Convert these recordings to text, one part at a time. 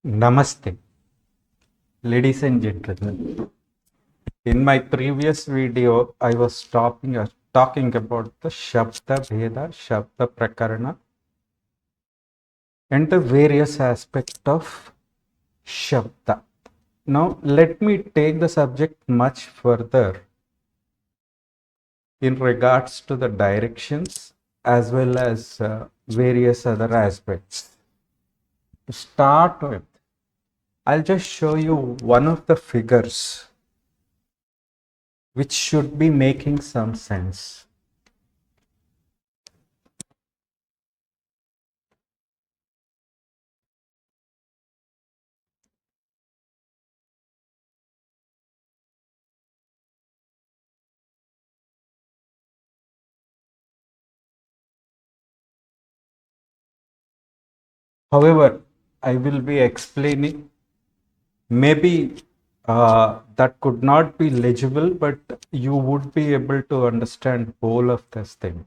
Namaste, ladies and gentlemen. In my previous video, I was talking about the Shabda Bheda, Shabda Prakarana, and the various aspects of Shabda. Now, let me take the subject much further in regards to the directions as well as various other aspects. To start with, I'll just show you one of the figures which should be making some sense. However, I will be explaining. Maybe that could not be legible, but you would be able to understand whole of this thing.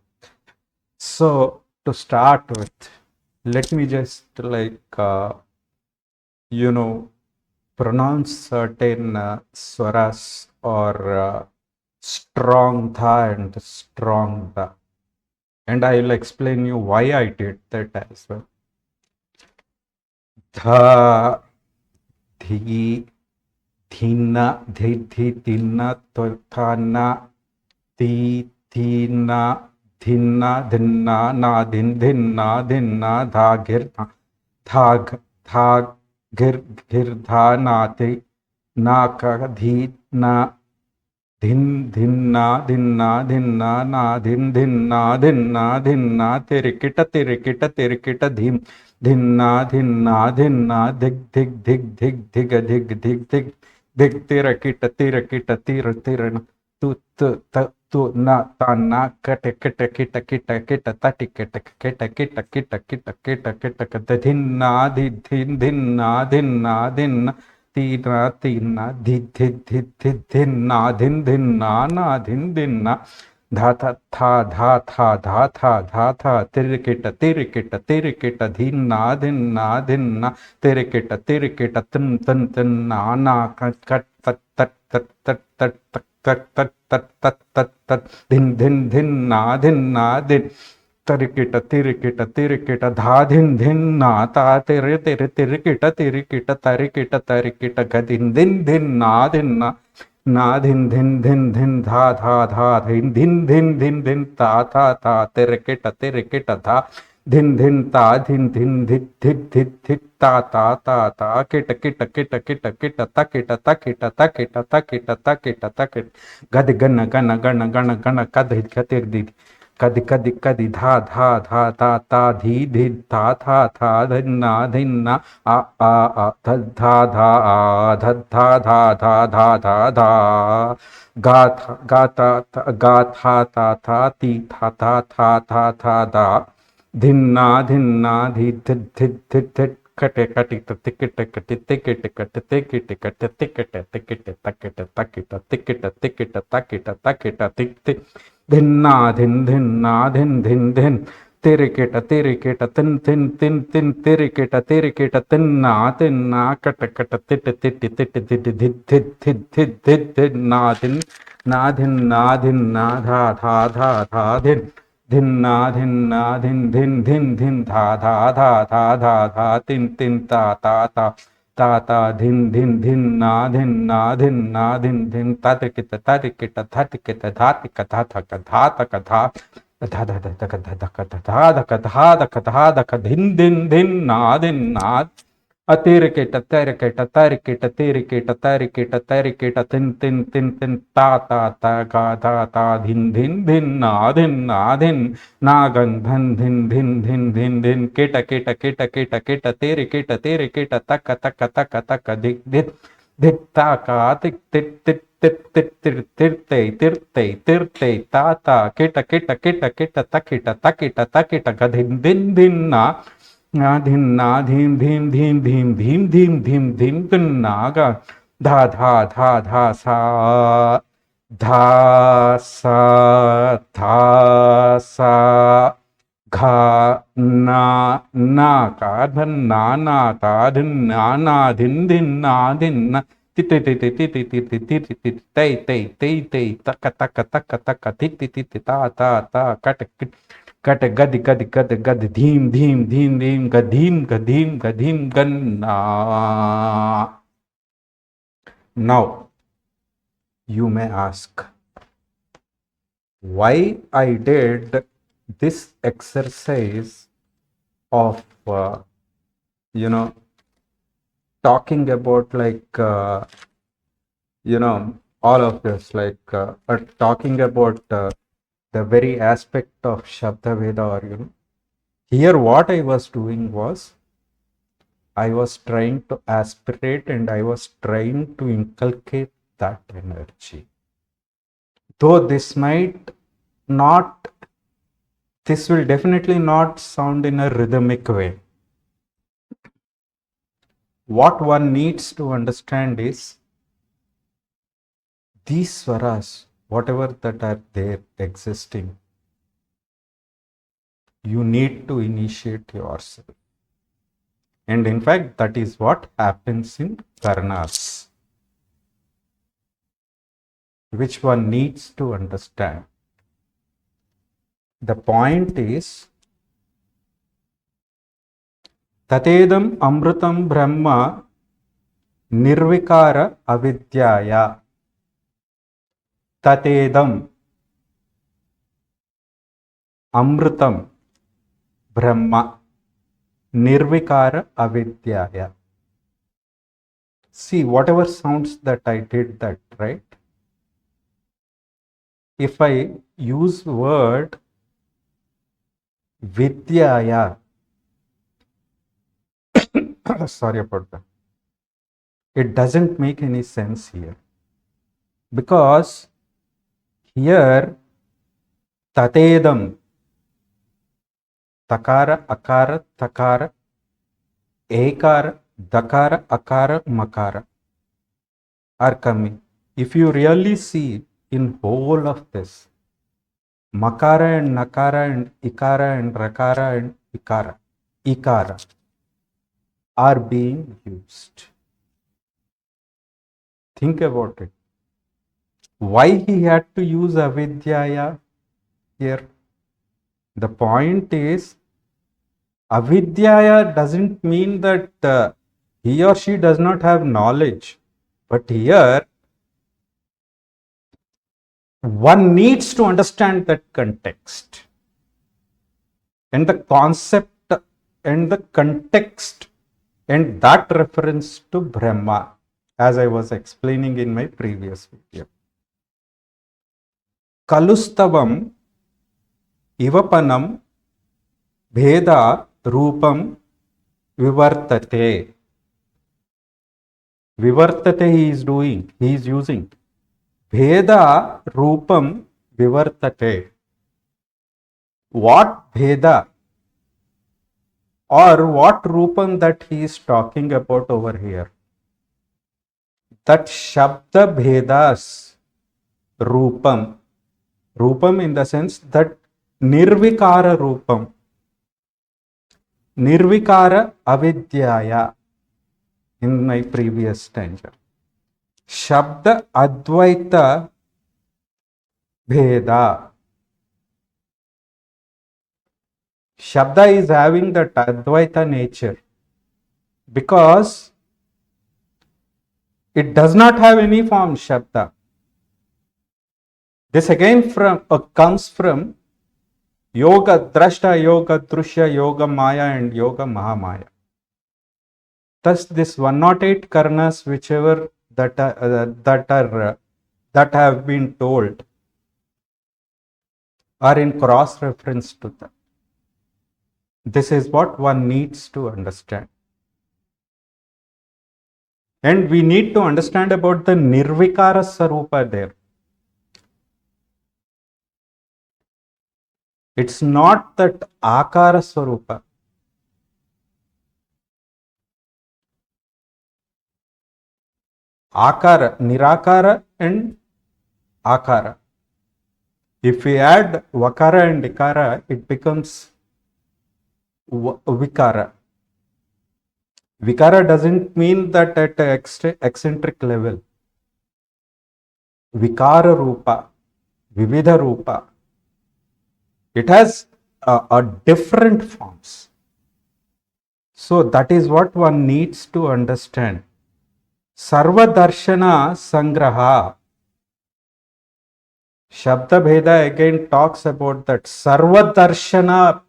So to start with, let me just pronounce certain swaras or strong tha and strong da, and I will explain you why I did that as well. Dha, dhi, dhina, dhi, dina, thana, ti, thina, dhinna, dhinna, na, dhinna, dhinna, dha, gir, thag, thag, gir, dha, na, ti, na, ka, dhi, na, dhinna, na, dhinna, tirikita, dhinna, dig, tirana, tu, na, ta, na, dhinna, dhinna, tina, dhinna, na, dha tha, tirikita, dhinna, tirikita, na, kat, din, tirikita, dha, na, ta, tirikita, gadin, na, dha, ta, tirikita, dha, ta, ta, kita, gad, gana, kadi, dha, ta, dhinna, dha, ga, ti, da, dhinna, tirikita, tirikita, tinna, kata, na, dha, dhinna, dha, ta, tatikita, dhatika, na, atirikita, tarikita, ta, nagan, tirikita, taka, dittaka, tirte, tata, takita, gadin, na, naga, dha, sa, Gha, na, na, ka, dhan, na, ta, dhin, na, dhin, dhin, na, ti, ti, ti, ti, ti, ti, ti, ti, ti, ti, ti, tay, tay, tay, tay, taka, taka, taka, taka, ti, ti, ti, ti, ta, kat, kit, kat, gad, gad, gad, gad, dheem, dheem, dheem, dheem, gadheem, gadheem, gadheem, gan, na. Now, you may ask, why I did this exercise of, you know, talking about like, all of this, like, talking about the very aspect of Shabda Veda, or, here what I was doing was, I was trying to aspirate and I was trying to inculcate that energy. Though this will definitely not sound in a rhythmic way. What one needs to understand is these swaras, whatever that are there existing, you need to initiate yourself. And in fact, that is what happens in karnas, which one needs to understand. The point is, tatedam amrutam brahma nirvikara avidyaya. Tatedam amrutam brahma nirvikara avidyaya. See, whatever sounds that I did that, right? If I use word vidyaya, sorry about that, it doesn't make any sense here. Because here, tatedam, takara, akara, takara, ekara, dakara, akara, makara are coming. If you really see in whole of this, makara and nakara and ikara and rakara and ikara are being used. Think about it. Why he had to use avidyaya here? The point is, avidyaya doesn't mean that he or she does not have knowledge. But here, one needs to understand that context. And the concept and the context and that reference to Brahma, as I was explaining in my previous video. Kalustavam ivapanam bheda rupam vivartate. Vivartate he is using. Bheda rupam vivartate. What bheda or what rupam that he is talking about over here? That shabda bhedas rupam. Rupam in the sense that nirvikara rupam. Nirvikara avidyaya in my previous stanza. Shabda advaita bheda. Shabda is having that advaita nature because it does not have any form, Shabda. This again comes from Yoga Drashta, Yoga Drushya, Yoga Maya and Yoga Mahamaya. Thus this 108 karnas, whichever that have been told, are in cross reference to that. This is what one needs to understand. And we need to understand about the Nirvikara Sarupa there. It's not that Akara Sarupa. Akara, Nirakara and Akara. If we add Vakara and Ikara, it becomes Vikara. Vikara doesn't mean that at eccentric level. Vikara Rupa, Vividha Rupa. It has a different forms. So that is what one needs to understand. Sarva Darshana Sangraha. Shabda Bheda again talks about that Sarva Darshana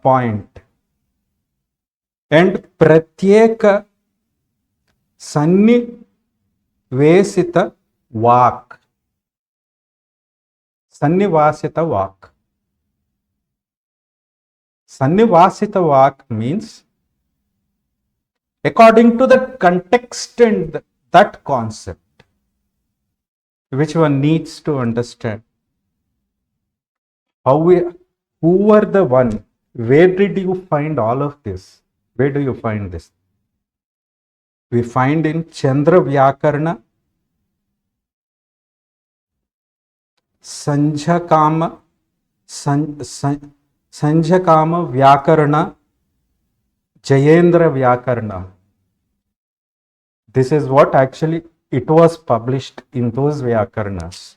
point. And Pratyeka Sannivesita Vak. Sannivasita Vak. Sannivasita Vak means according to the context and that concept, which one needs to understand. Who were the one? Where did you find all of this? Where do you find this? We find in Chandra Vyakarna, Sanjhakama, Sanjhakama Vyakarna, Jayendra Vyakarna. This is what actually it was published in those Vyakarnas.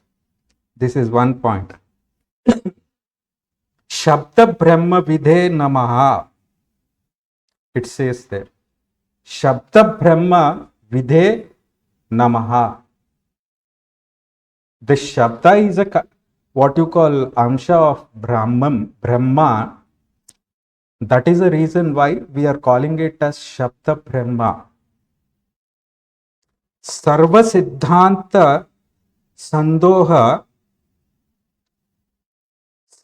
This is one point. Shabda Brahma Vidhe Namaha. It says there. Shabda Brahma Vidhe Namaha. The Shabda is what you call Amsha of Brahma. That is the reason why we are calling it as Shabda Brahma. Sarva Siddhanta Sandoha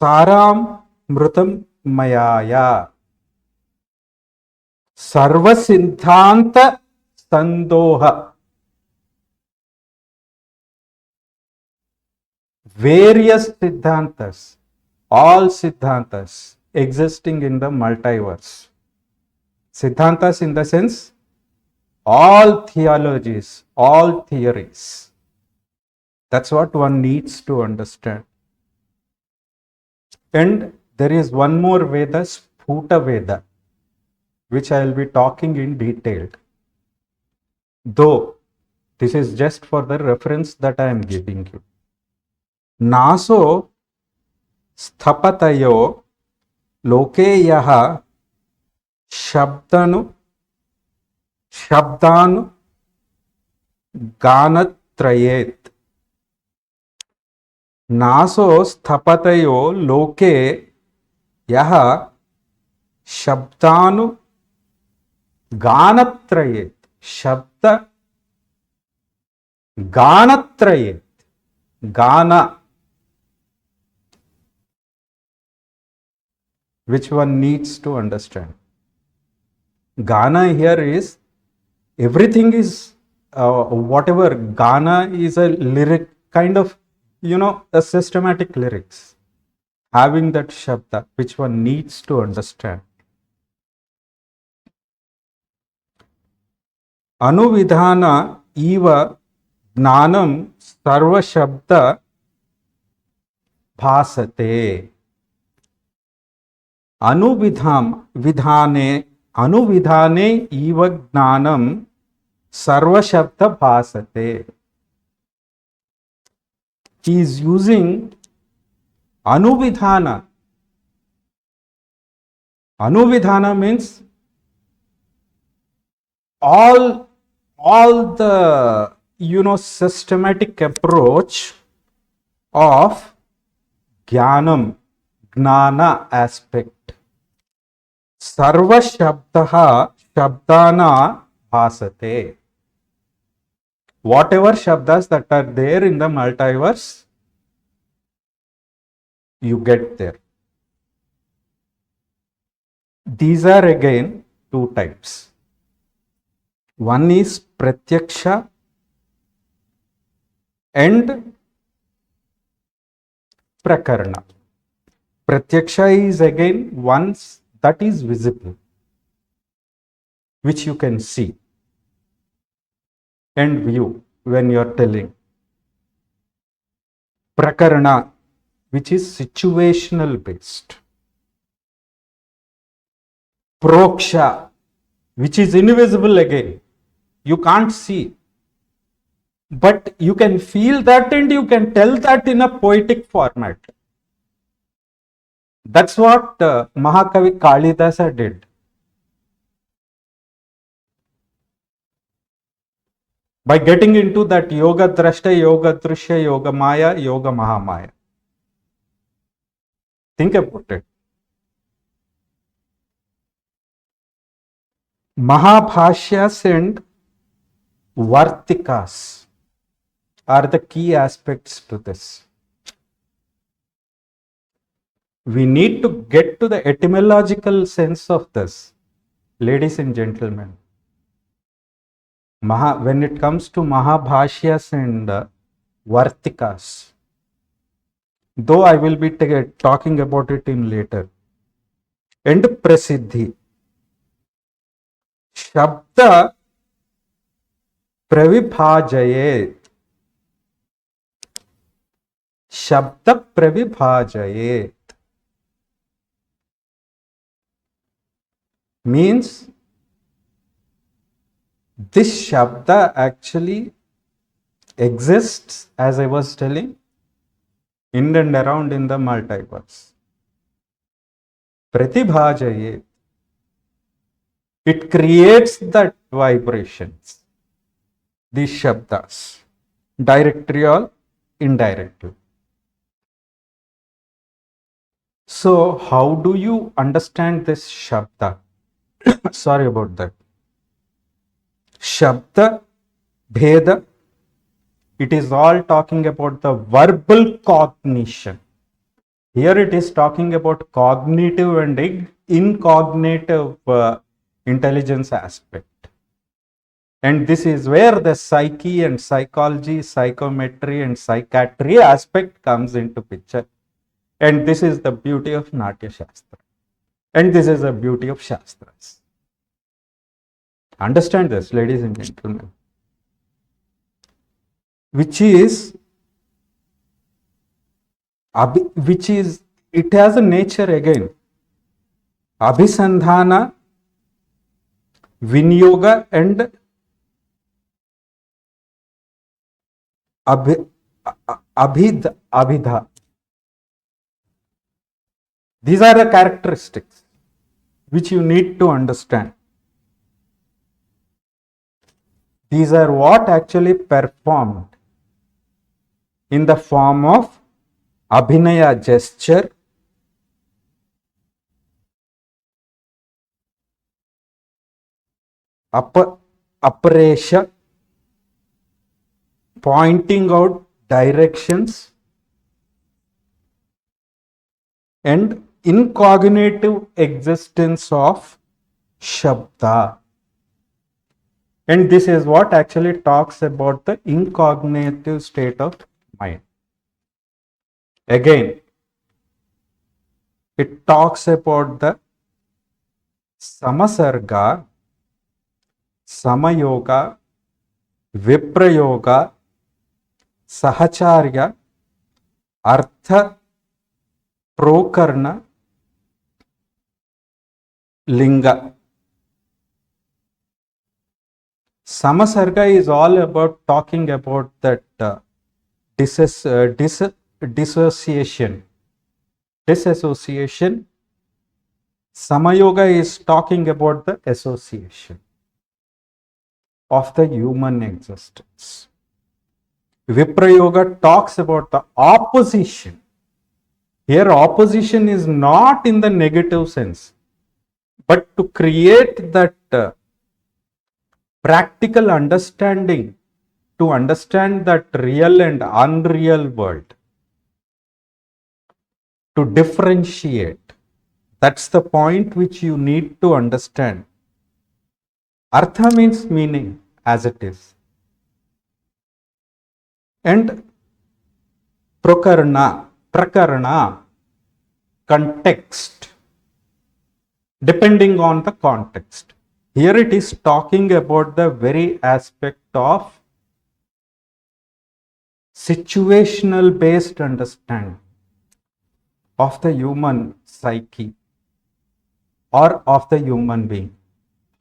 Saram Mrutam Mayaya. Sarva Siddhanta Sandoha. Various Siddhantas, all Siddhantas existing in the multiverse. Siddhantas in the sense, all theologies, all theories. That's what one needs to understand. And there is one more Veda, Sphuta Veda, which I will be talking in detail. Though this is just for the reference that I am giving you. Naso Sthapatayo Loke Yaha Shabdanu Ganatrayet. Naso Sthapatayo Loke Yaha Shabdanu Ganatrayet. Shabda Ganatrayet. Gana. Which one needs to understand. Gana here is everything is whatever. Gana is a lyric kind of, a systematic lyrics having that Shabda, which one needs to understand. Anuvidhana eva Gnanam Sarva Shabda Bhasate. Anuvidhane eva Gnanam Sarva Shabda Bhasate. He is using Anuvidhana. Anuvidhana means all the systematic approach of Jnanam, Gnana aspect. Sarva Shabdaha Shabdana Bhasate. Whatever Shabdas that are there in the multiverse, you get there. These are again two types. One is Pratyaksha and Prakarna. Pratyaksha is again once that is visible, which you can see and view when you are telling. Prakarna, which is situational based. Proksha, which is invisible again. You can't see. But you can feel that and you can tell that in a poetic format. That's what Mahakavi Kalidasa did. By getting into that yoga drashta, yoga drishya, yoga maya, yoga mahamaya. Think about it. Mahabhashyas and Vartikas are the key aspects to this. We need to get to the etymological sense of this, ladies and gentlemen. When it comes to Mahabhashyas and Vartikas, though I will be talking about it in later, and Prasiddhi. Shabda pravibhajayet. Shabda pravibhajayet means this Shabda actually exists, as I was telling, in and around in the multiverse. Pratibhajayet. It creates that vibrations, these Shabdas, directly or indirectly. So, how do you understand this Shabda? Sorry about that. Shabda, Bheda, it is all talking about the verbal cognition. Here it is talking about cognitive and incognitive intelligence aspect. And this is where the psyche and psychology, psychometry and psychiatry aspect comes into picture. And this is the beauty of Natya Shastra. And this is the beauty of Shastras. Understand this, ladies and gentlemen. Which is, it has a nature again. Abhisandhana, Vinyoga and Abhidha. These are the characteristics which you need to understand. These are what actually performed in the form of Abhinaya gesture, Aparesha, pointing out directions, and incognitive existence of Shabda. And this is what actually talks about the incognitive state of mind. Again, it talks about the Samasarga, Samayoga, Viprayoga, Sahacharya, Artha, Prokarna, Linga. Samasarga is all about talking about that disassociation. Samayoga is talking about the association of the human existence. Viprayoga talks about the opposition. Here, opposition is not in the negative sense, but to create that practical understanding, to understand that real and unreal world, to differentiate. That's the point which you need to understand. Artha means meaning, as it is. And prakarana, context, depending on the context. Here it is talking about the very aspect of situational based understanding of the human psyche, or of the human being.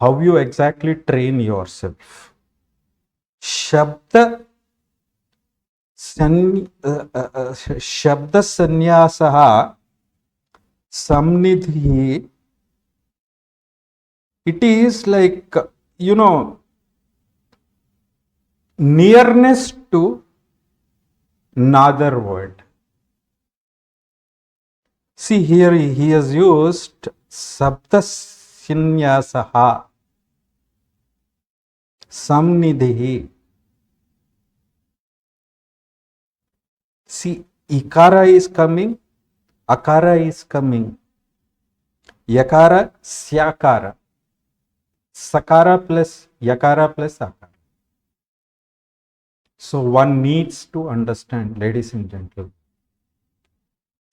How you exactly train yourself. Shabda शब्द संन्यासः samnidhi. It is like, nearness to another word. See here he has used sabda sanyasaha samnidhi. See, ikara is coming, akara is coming, yakara, syakara, sakara plus yakara plus akara. So one needs to understand, ladies and gentlemen.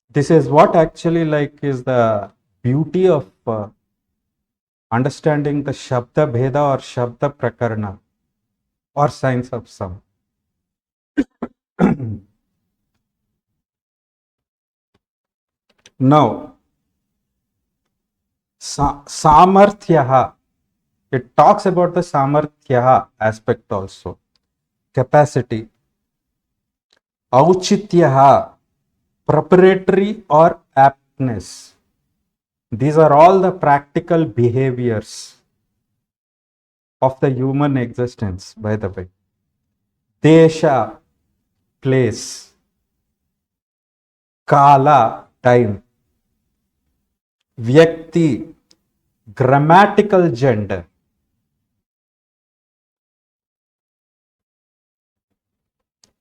This is what actually like is the beauty of understanding the Shabda Bheda or Shabda Prakarana or science of sound. Now, Samarthyaha, it talks about the Samarthyaha aspect also. Capacity. Auchityaha, preparatory or aptness. These are all the practical behaviors of the human existence, by the way. Desha, place. Kala, time. Vyakti, grammatical gender.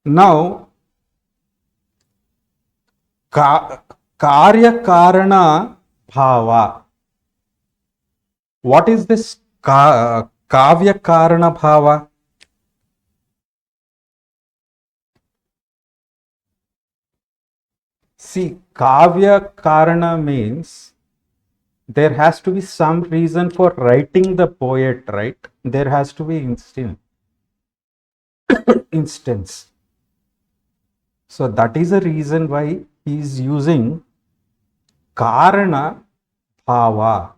Now, karya karana bhava. What is this kavya karana bhava? See, kavya karana means there has to be some reason for writing the poet, right? There has to be instance. So that is the reason why he is using karana bhava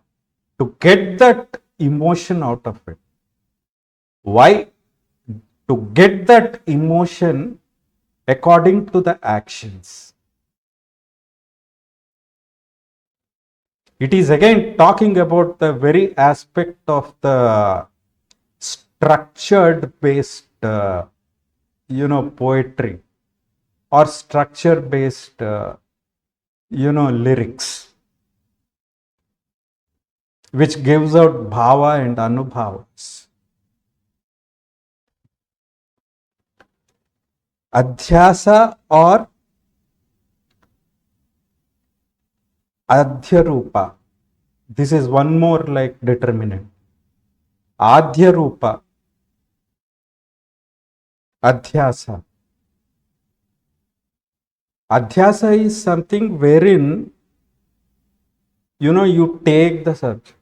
to get that emotion out of it. Why? To get that emotion according to the actions. It is again talking about the very aspect of the structured based, poetry or structure based, lyrics, which gives out bhava and anubhavas. Adhyasa or adhyarupa. This is one more like determinant. Adhyarupa. Adhyasa. Adhyasa is something wherein, you take the subject.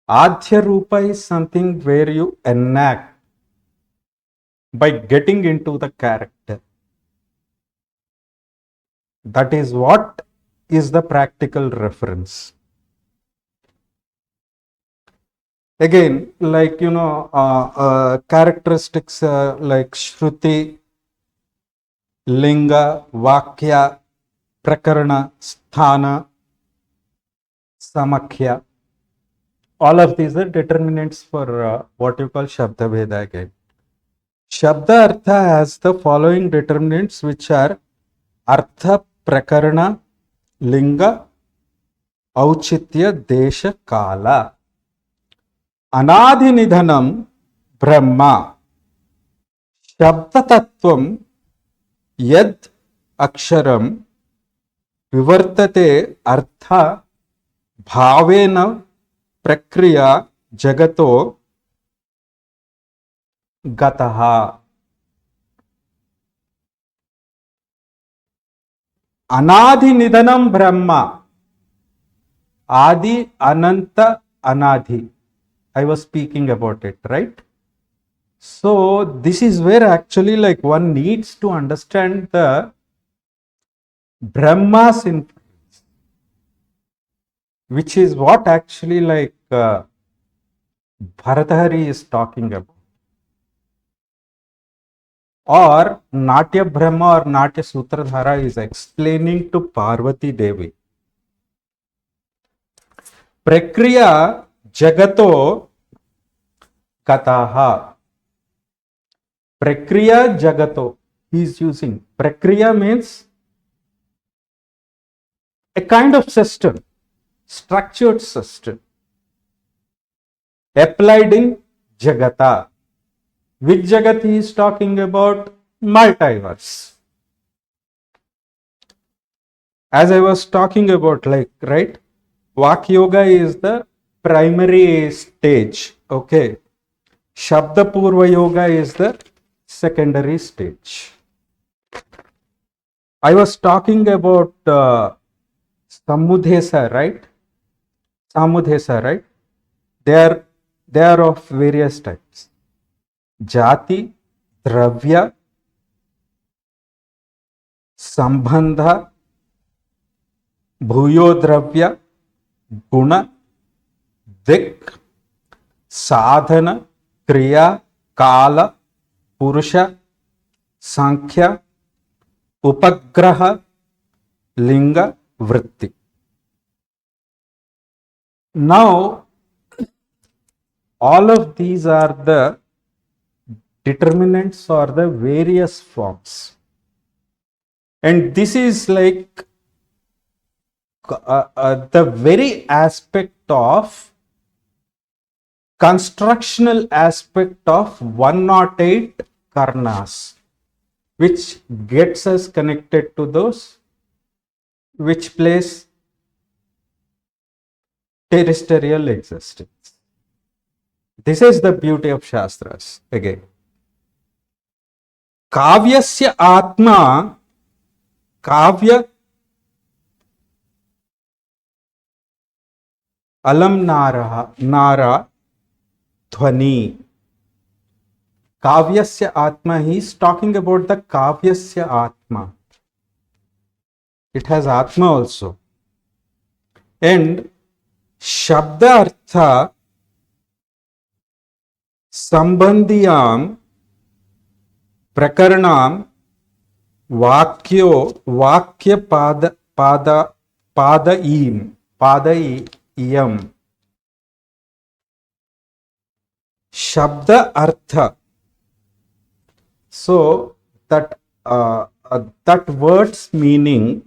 Adhyarupa is something where you enact by getting into the character. That is what is the practical reference. Again, like, characteristics like Shruti, Linga, Vakya, Prakarana, Sthana, Samakhya. All of these are determinants for what you call Shabda Veda again. Shabda Artha has the following determinants, which are Artha, Prakarana, Linga, Auchitya, Desha, Kala. Anadhinidhanam Brahma. Shabda Tattvam Yad Aksharam Vivartate Artha Bhavena Prakriya Jagato Gataha. Anadhi Nidhanam Brahma. Adi, Ananta, Anadhi. I was speaking about it, right? So this is where actually like one needs to understand the Brahma's influence. which is what actually like Bharatahari is talking about. Or Natya Brahma or Natya Sutradhara is explaining to Parvati Devi. Prakriya Jagato Kataha. Prakriya Jagato. He is using. Prakriya means a kind of system, structured system, applied in Jagata. Which Jagat he is talking about? Multiverse. As I was talking about, like, right? Vak Yoga is the primary stage. Okay. Shabda Purva Yoga is the secondary stage. I was talking about Samudhesa, right? Samudhesa, right? They are of various types. Jati, Dravya, Sambandha, Bhuyo Dravya, Guna, Dik, Sadhana, Kriya, Kala, Purusha, Sankhya, Upagraha, Linga, Vritti. Now, all of these are the determinants or the various forms. And this is like the very aspect of constructional aspect of 108 karnas, which gets us connected to those which place terrestrial existence. This is the beauty of Shastras again. Kavyasya Atma, Kavya Alam Nara Dhvani. Kavyasya Atma, he is talking about the Kavyasya Atma. It has Atma also. And Shabda Artha Sambandhiyam Prakaranam Vakyo Vakya Padaiyam Shabda Artha. So that that word's meaning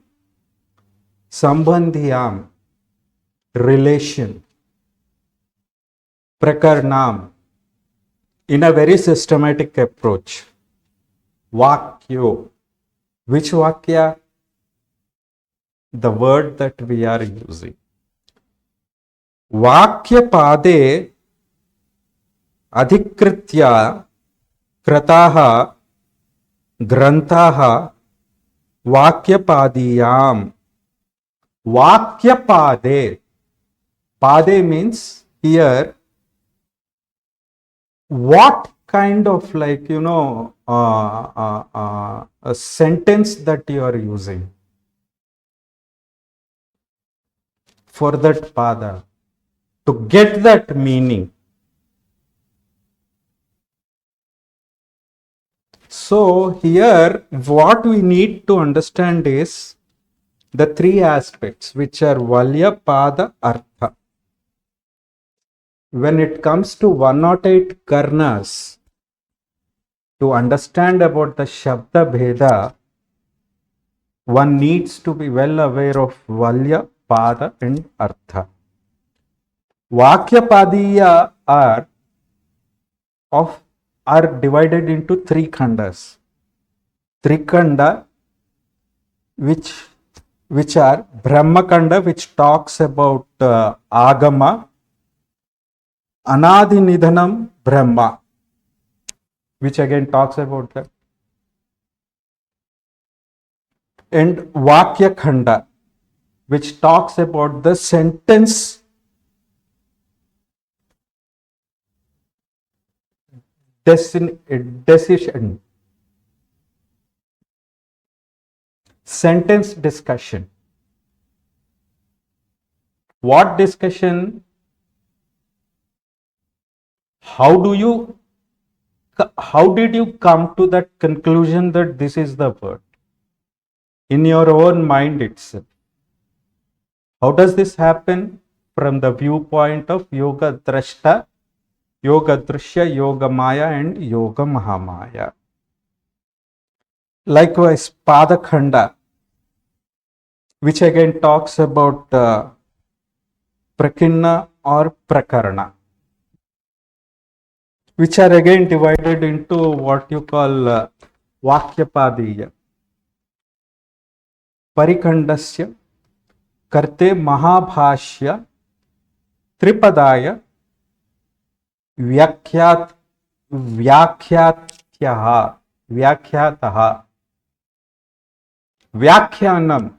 Sambandhiyam, relation, Prakarnam, in a very systematic approach. Vakyo. Which Vakya? The word that we are using. Vakya Pade Adhikritya Krataha Grantaha Vakya Padiyam. Vakya Pade. Pade means here what kind of like, a sentence that you are using for that pada to get that meaning. So here what we need to understand is the three aspects which are Valya, Pada, Artha. When it comes to 108 karnas, to understand about the Shabda Bheda, one needs to be well aware of Valya, Pada and Artha. Vakya Padiya are divided into three khandas. Trikanda, which are Brahma Kanda, which talks about Agama, Anadi Nidhanam Brahma, which again talks about that, and Vakya Khanda, which talks about the sentence decision, sentence discussion. What discussion? How do you, how did you come to that conclusion that this is the word in your own mind itself? How does this happen? From the viewpoint of Yoga Drashta, Yoga Drishya, Yoga Maya, and Yoga Mahamaya. Likewise, Padakhanda, which again talks about Prakinna or Prakarana, which are again divided into what you call Vakyapadiya. Parikhandasya Karte Mahabhashya Tripadaya Vyakyat Vyakhyatyaha Vyakyataha Vyakhyanam,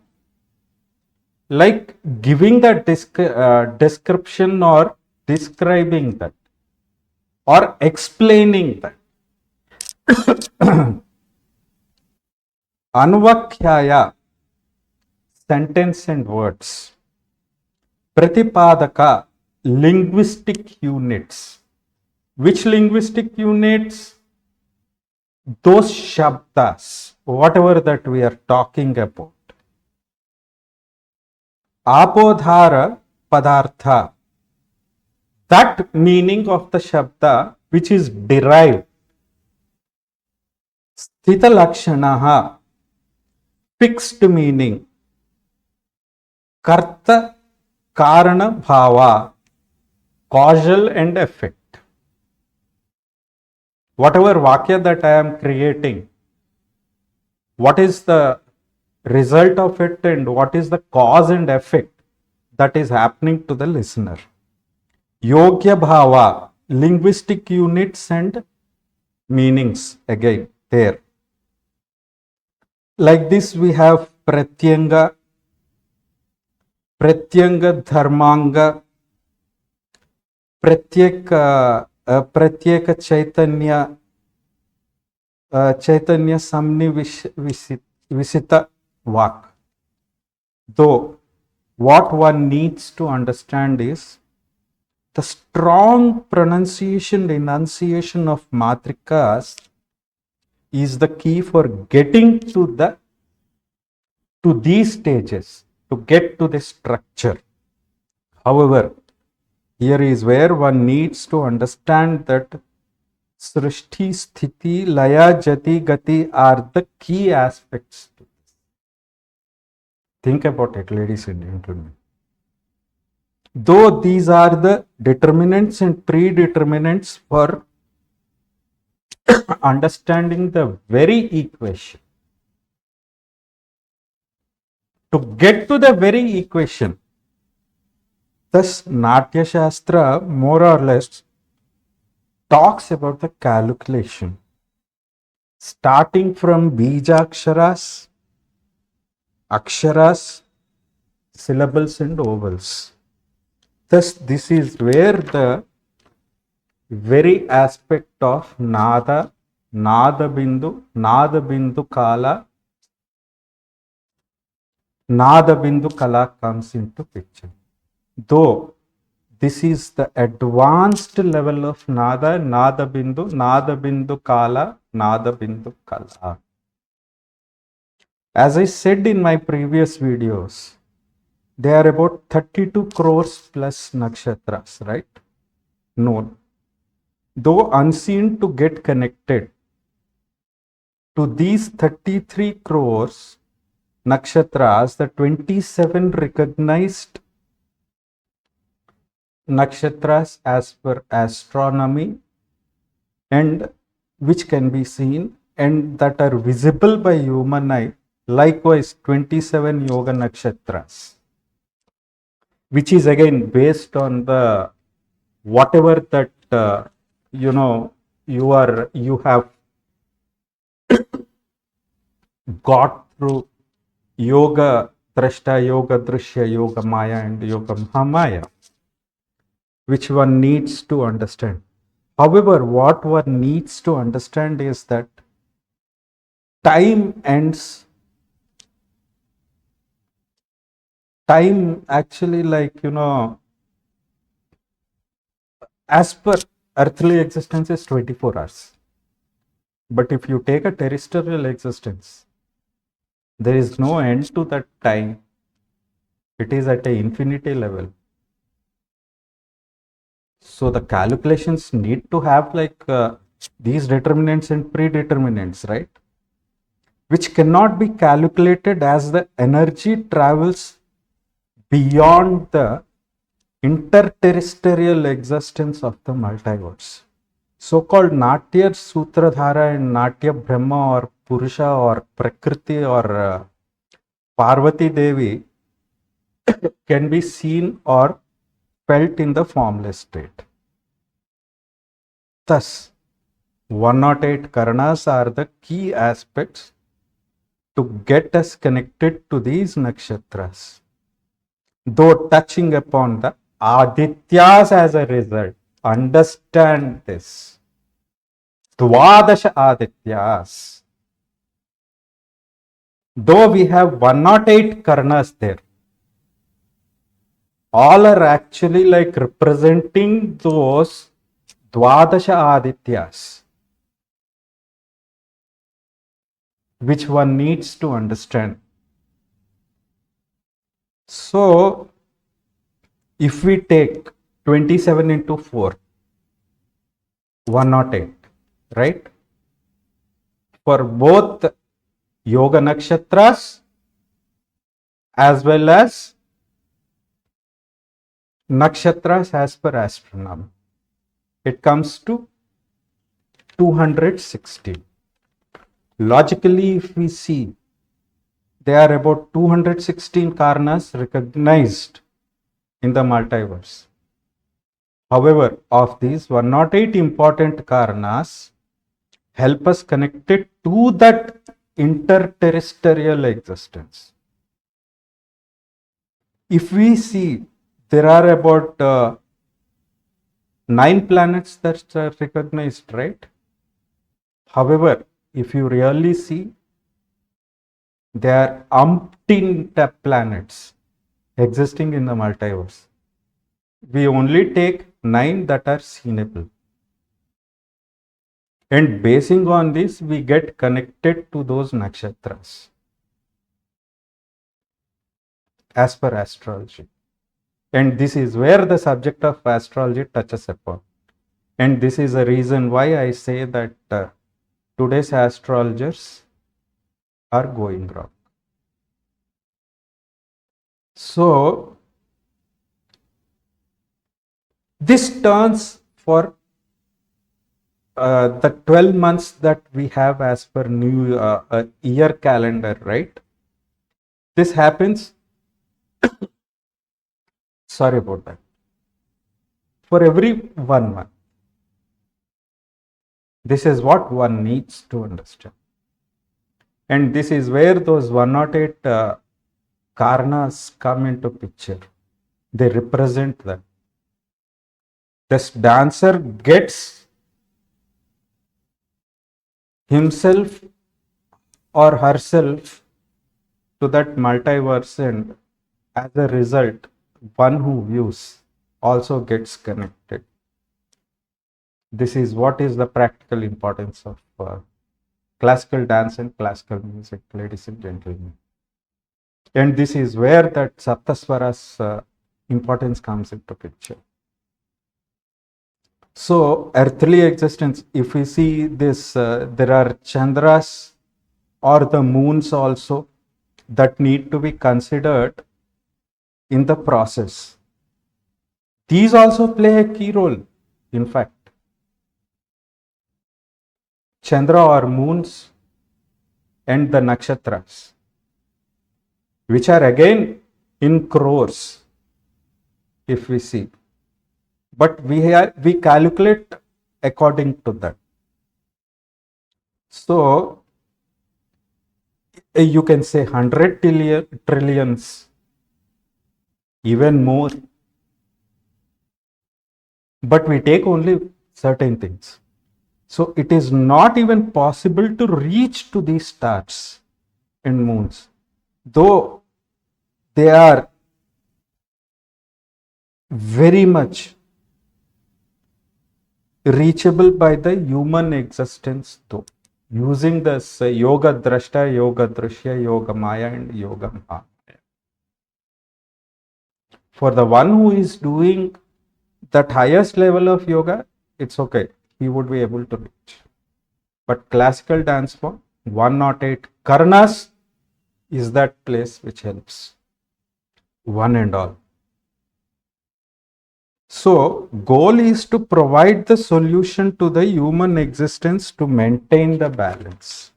like giving the description or describing that or explaining that. Anvakhyaya, sentence and words. Pratipadaka, linguistic units. Which linguistic units? Those shabdas, whatever that we are talking about. Apodhara padartha, that meaning of the shabda which is derived. Sthita lakshanaha, fixed meaning. Karta karana bhava, causal and effect. Whatever vakya that I am creating, what is the result of it and what is the cause and effect that is happening to the listener. Yogya bhava, linguistic units and meanings again there. Like this we have pratyanga, pratyanga dharmanga, pratyeka chaitanya, chaitanya samnivisita vak. Though what one needs to understand is the strong pronunciation, the enunciation of matrikas is the key for getting to these stages, to get to the structure. However, here is where one needs to understand that Srishti, Sthiti, Laya, Jati, Gati are the key aspects to this. Think about it, ladies and gentlemen. Though these are the determinants and predeterminants for understanding the very equation, to get to the very equation, thus Natya Shastra more or less talks about the calculation, starting from Bijaksharas, Aksharas, syllables and vowels. Thus, this is where the very aspect of Nada, Nada Bindu Kala, Nada Bindu Kala comes into picture. Though this is the advanced level of Nada, Nada Bindu Kala, Nada Bindu Kala. As I said in my previous videos, there are about 32 crores plus nakshatras, right? Known. Though unseen, to get connected to these 33 crores nakshatras, the 27 recognized nakshatras as per astronomy and which can be seen and that are visible by human eye, likewise 27 yoga nakshatras, which is again based on the whatever that you have got through yoga drashta, yoga drishya, yoga maya and yoga mahamaya, which one needs to understand. However, what one needs to understand is that time ends time actually, like, as per earthly existence is 24 hours. But if you take a terrestrial existence, there is no end to that time. It is at a infinity level. So the calculations need to have like these determinants and predeterminants, right? Which cannot be calculated as the energy travels beyond the interterrestrial existence of the multiverse. So-called Natya Sutradhara and Natya Brahma or Purusha or Prakriti or Parvati Devi can be seen or felt in the formless state. Thus, 108 Karanas are the key aspects to get us connected to these nakshatras. Though touching upon the Adityas as a result, understand this. Dvadasha Adityas. Though we have 108 Karanas there, all are actually like representing those Dvadasha Adityas, which one needs to understand. So, if we take 27 into 4, 108, right? For both Yoga Nakshatras as well as Nakshatras as per astronomy, it comes to 260. Logically, if we see, there are about 216 Karanas recognized in the multiverse. However, of these 108 important Karanas help us connected to that interterrestrial existence. If we see, there are about 9 planets that are recognized, right? However, if you really see, there are umpteen planets existing in the multiverse. We only take 9 that are seenable. And basing on this, we get connected to those nakshatras as per astrology. And this is where the subject of astrology touches upon. And this is a reason why I say that today's astrologers are going wrong. So, this turns for the 12 months that we have as per new year calendar, right? This happens, sorry about that, for every 1 month. This is what one needs to understand. And this is where those 108 Karanas come into picture. They represent that. This dancer gets himself or herself to that multiverse, and as a result, one who views also gets connected. This is what is the practical importance of classical dance and classical music, ladies and gentlemen. And this is where that Saptaswaras importance comes into picture. So, earthly existence, if we see this, there are Chandras or the moons also that need to be considered in the process. These also play a key role, in fact. Chandra or moons and the nakshatras, which are again in crores, if we see. But we calculate according to that. So, you can say 100 trillions, even more. But we take only certain things. So it is not even possible to reach to these stars and moons, though they are very much reachable by the human existence though, using this yoga drashta, yoga drishya, yoga maya and yoga maya. For the one who is doing that highest level of yoga, it's okay, he would be able to reach. But classical dance form 108 karnas is that place which helps one and all. So goal is to provide the solution to the human existence to maintain the balance.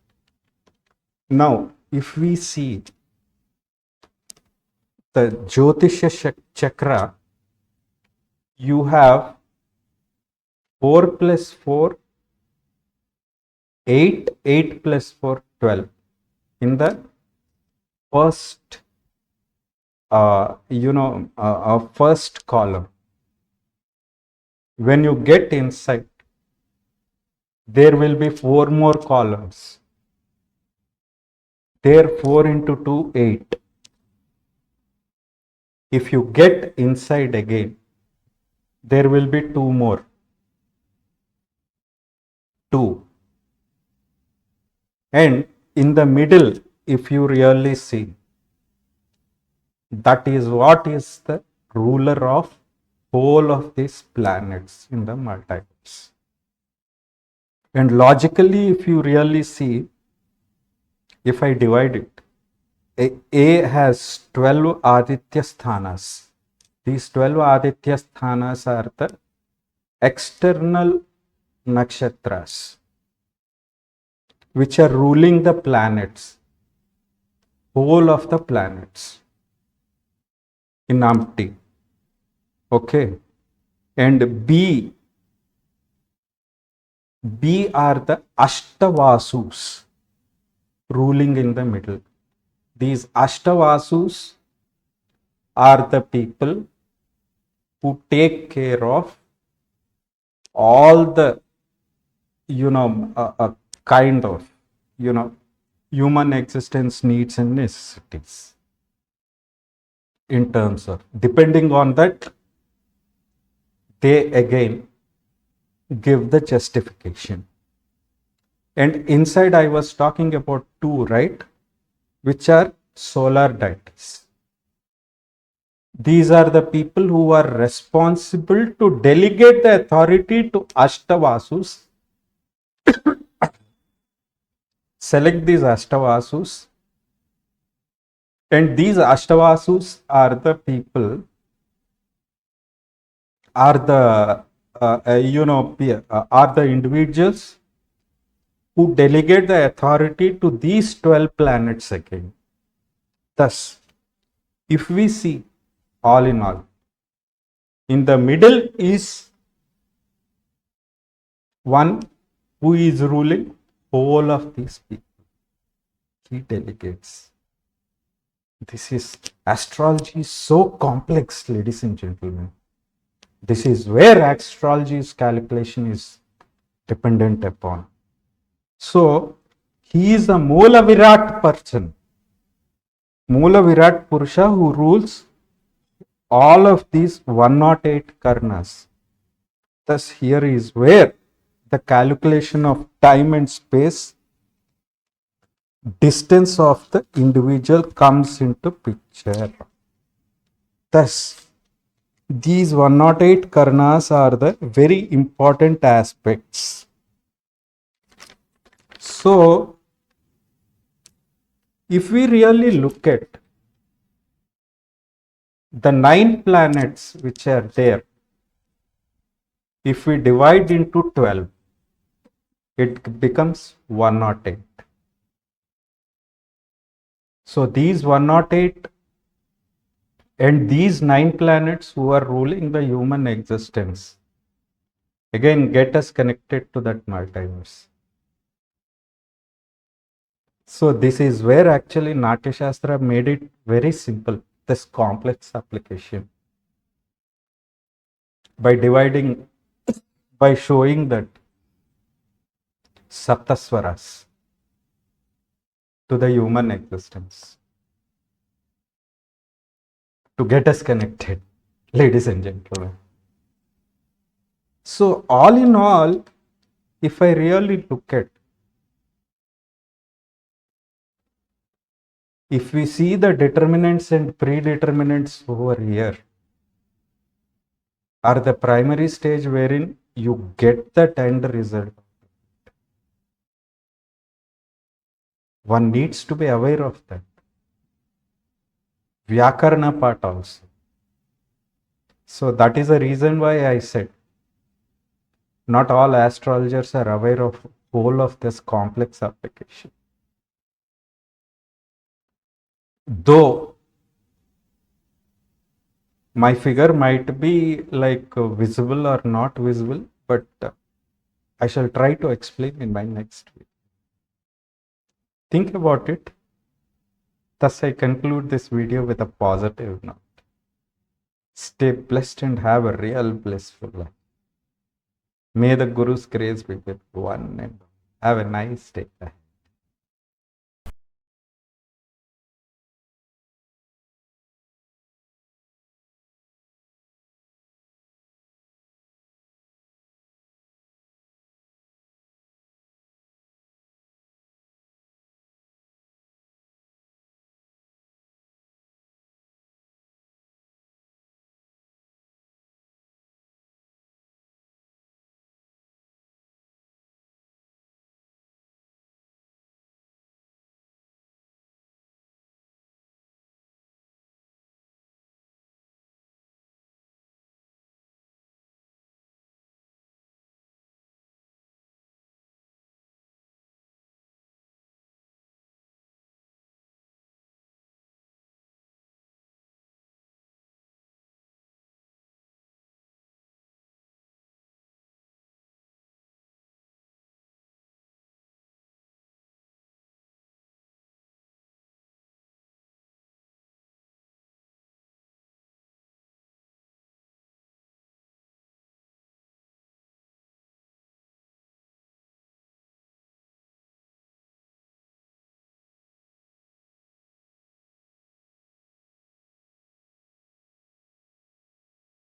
Now if we see the Jyotisha chakra, you have 4 plus 4, 8, 8 plus 4, 12 in the first first column. When you get inside, there will be 4 more columns. There 4 into 2, 8. If you get inside again, there will be 2 more, 2. And in the middle, if you really see, that is what is the ruler of whole of these planets in the multiverse. And logically, if you really see, if I divide it, A has 12 Aditya sthanas. These 12 Aditya sthanas are the external nakshatras which are ruling the planets, whole of the planets in Amti. Okay. And B are the Ashtavasus ruling in the middle. These Ashtavasus are the people who take care of all the, kind of, human existence needs and necessities. In terms of, depending on that, they again give the justification. And inside I was talking about 2, right? Which are solar deities. These are the people who are responsible to delegate the authority to Ashtavasus. Select these Ashtavasus. And these Ashtavasus are the people, are the, are the individuals who delegate the authority to these 12 planets again. Thus, if we see all in all, in the middle is one who is ruling whole of these people. He delegates. This is, astrology is so complex, ladies and gentlemen. This is where astrology's calculation is dependent upon. So, he is a Moola Virat person, Moola Virat Purusha, who rules all of these 108 karnas. Thus, here is where the calculation of time and space, distance of the individual comes into picture. Thus, these 108 karnas are the very important aspects. So, if we really look at the 9 planets which are there, if we divide into 12, it becomes 108. So these 108 and these 9 planets who are ruling the human existence again get us connected to that multiverse. So this is where actually Natya Shastra made it very simple, this complex application, by dividing, by showing that Saptaswaras to the human existence to get us connected. ladies and gentlemen. So, all in all, if I really look at, if we see the determinants and predeterminants over here, are the primary stage wherein you get that end result. One needs to be aware of that. Vyakarna part also. So that is the reason why I said not all astrologers are aware of whole of this complex application. Though my figure might be like visible or not visible, but I shall try to explain in my next video. Think about it. Thus, I conclude this video with a positive note. Stay blessed and have a real blissful life. May the Guru's grace be with one and have a nice day.